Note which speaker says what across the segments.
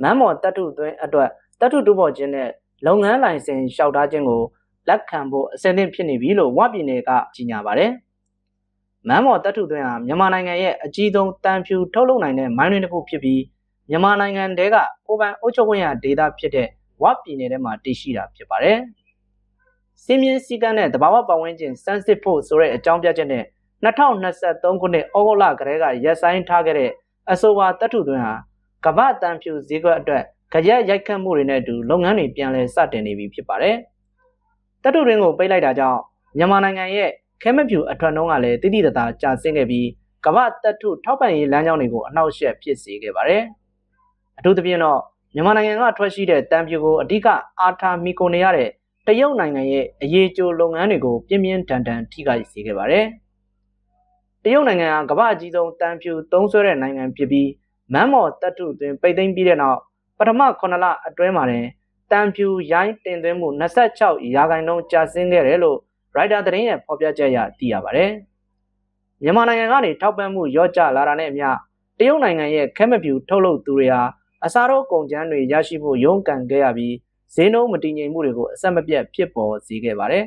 Speaker 1: မန်းမော်တပ်ထုသွင်းအတွက်တပ်ထုတူဖော်ခြင်းနဲ့လုပ်ငန်းလိုင်စင်လျှောက်ထားခြင်းကိုလက်ခံဖို့အဆင်သင့်ဖြစ်နေပြီလို့ဝပြည်နယ်ကကြေညာပါတယ်။မန်းမော်တပ်ထုသွင်းဟာမြန်မာနိုင်ငံရဲ့အကြီးဆုံးတန်ဖြူထုတ်လုပ်နိုင်တဲ့မိုင်းတွင်တစ်ခုဖြစ်ပြီးမြန်မာနိုင်ငံတဲကကိုပိုင်အုပ်ချုပ်ခွင့်ရဒေသဖြစ်တဲ့ဝပြည်နယ်ထဲမှာတည်ရှိတာဖြစ်ပါတယ်။စီမင်းစည်းကမ်းနဲ့တဘာဝပတ်ဝန်းကျင်စမ်းစစ်ဖို့ဆိုတဲ့အကြောင်းပြချက်နဲ့2023ခုနှစ်ဩဂုတ်လကတည်းကရက်ဆိုင်ထားခဲ့တဲ့အဆိုပါတပ်ထုသွင်းဟာကမ္ဘာတန်ဖြူဈေးကွက်အတွက်ကြက်ရိုက်ခတ်မှုတွေနဲ့အတူလုပ်ငန်းတွေပြန်လည်စတင်နေပြီဖြစ်ပါတယ်။တပ်ထုတွင်းကိုပိတ်လိုက်တာကြောင့်မြန်မာနိုင်ငံရဲ့ခဲမဖြူအထွတ်နှုံးကလည်းတိတိတသာကျဆင်းခဲ့ပြီးကမ္ဘာတပ်ထုထောက်ပံ့ရေးလမ်းကြောင်းတွေကိုအနှောက်အယှက်ဖြစ်စေခဲ့ပါတယ်။အထူးသဖြင့်တော့မြန်မာနိုင်ငံကထွက်ရှိတဲ့တန်ဖြူကိုအဓိကအားထားမိကိုနေရတဲ့တရုတ်နိုင်ငံရဲ့အရေးကြိုးလုပ်ငန်းတွေကိုပြင်းပြင်းထန်ထန်ထိခိုက်စေခဲ့ပါတယ်။တရုတ်နိုင်ငံကကမ္ဘာအကြီးဆုံးတန်ဖြူသုံးစွဲတဲ့နိုင်ငံဖြစ်ပြီးမန်းမော်တပ်ထုတွင်ပိတ်သိမ်းပြီးတဲ့နောက်ပထမ9လအတွင်းမှာတန်ဖြူရိုင်းတင်သွင်းမှု26%ကျဆင်းခဲ့တယ်လို့ရိုက်တာသတင်းရဲ့ဖော်ပြချက်အရသိရပါတယ်။မြန်မာနိုင်ငံကနေထောက်ပံ့မှုရော့ကျလာတာနဲ့အမျှတရုတ်နိုင်ငံရဲ့ခဲမဖြူထုတ်လုပ်သူတွေဟာအစားထိုးကုန်ကျန်းတွေရရှိဖို့ရုန်းကန်ခဲ့ရပြီးဈေးနှုန်းမတည်ငြိမ်မှုတွေကိုအဆက်မပြတ်ဖြစ်ပေါ်စေခဲ့ပါတယ်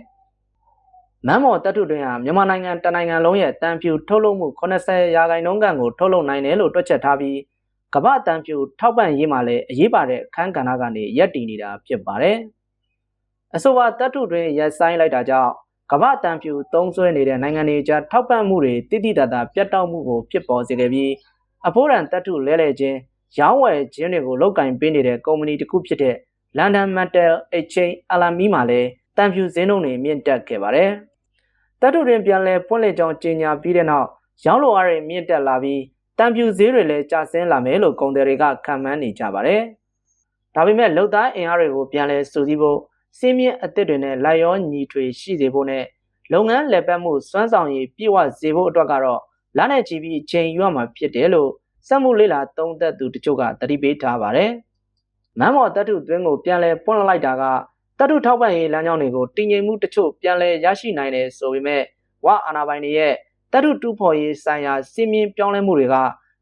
Speaker 1: ။မန်းမော်တပ်ထုတွင်ဟာမြန်မာနိုင်ငံတနိုင်ငံလုံးရဲ့တန်ဖြူထုတ်လုပ်မှု80%ခန့်ကိုထုတ်လုပ်နိုင်တယ်လို့တွက်ချက်ထားပြီးကမ္ဘာတန်ဖြူထောက်ပံ့ရေးမှာလည်းအရေးပါတဲ့အခန်းကဏ္ဍကနေရပ်တည်နေတာဖြစ်ပါတယ်။အဆိုပါတပ်ထုတွင်ရပ်ဆိုင်းလိုက်တာကြောင့်ကမ္ဘာတန်ဖြူသုံးစွဲနေတဲ့နိုင်ငံတွေကြားထောက်ပံ့မှုတွေတိတိတသာပြတ်တောက်မှုကိုဖြစ်ပေါ်စေခဲ့ပြီးအဖိုးရန်တပ်ထုလဲလှယ်ခြင်းရောင်းဝယ်ခြင်းတွေကိုလုပ်ကင်ပေးနေတဲ့ကုမ္ပဏီတစ်ခုဖြစ်တဲ့ London Metal Exchange LME မှာလည်းတန်ဖြူဈေးနှုန်းတွေမြင့်တက်ခဲ့ပါတယ်။တပ်ထုတွင်ပြန်လည်ဖွင့်လှစ်ကြောင်းကြေညာပြီးတဲ့နောက်ရောင်းလိုအားတွေမြင့်တက်လာပြီးတန်ဖြူဈေးတွေလည်းကျဆင်းလာမယ်လို့ကုန်သည်တွေကခန့်မှန်းနေကြပါတယ်။ဒါပေမဲ့လုပ်သားအင်အားတွေကိုပြန်လည်စုစည်းဖို့စီးမြင့်အသစ်တွေနဲ့လိုက်ရောညီထွေရှိစေဖို့နဲ့လုပ်ငန်းလည်ပတ်မှုစွမ်းဆောင်ရည်ပြည့်ဝစေဖို့အတွက်ကတော့လနဲ့ချီပြီးချိန်ယူရမှာဖြစ်တယ်လို့စက်မှုလေ့လာသုံးသပ်သူတချို့ကသတိပေးထားပါတယ်။မန်းမော်တပ်ထုသွင်းကိုပြန်လည်ပွင့်လိုက်တာကတပ်ထုထောက်ပံ့ရေးလမ်းကြောင်းတွေကိုတည်ငြိမ်မှုတချို့ပြန်လည်ရရှိနိုင်တယ်ဆိုပေမဲ့ဝအာဏာပိုင်တွေရဲ့တပ်ထုတူဖော်ရေးဆိုင်ရာစီးမြင့်ပြောင်းလဲမှုတွေက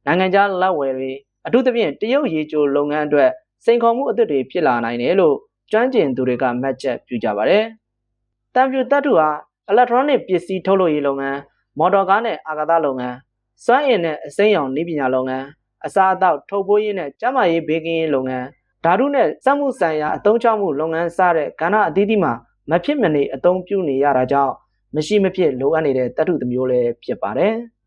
Speaker 1: နိုင်ငံခြားလက်ဝယ်တွေအထူးသဖြင့်တရုတ်ရေချိုလုပ်ငန်းအတွက်စိန်ခေါ်မှုအသစ်တွေဖြစ်လာနိုင်တယ်လို့ကျွမ်းကျင်သူတွေကမှတ်ချက်ပြုကြပါတယ်။တန်ဖြူတပ်ထုဟာ electronic ပစ္စည်းထုတ်လုပ်ရေးလုပ်ငန်း၊မော်တော်ကားနဲ့အာကာသလုပ်ငန်း၊စွမ်းအင်နဲ့အစိမ်းရောင်နည်းပညာလုပ်ငန်း၊အစားအသောက်ထုတ်ပိုးရေးနဲ့ကျန်းမာရေးဘေးကင်းရေးလုပ်ငန်း၊ဓာတုနဲ့စက်မှုဆိုင်ရာအသုံးချမှုလုပ်ငန်းစတဲ့ကဏ္ဍအသီးသီးမှာမဖြစ်မနေအသုံးပြုနေရတာကြောင့်မရှိမဖြစ်လိုအပ်နေတဲ့တပ်ထုတစ်မျိုးလည်းဖြစ်ပါတယ်။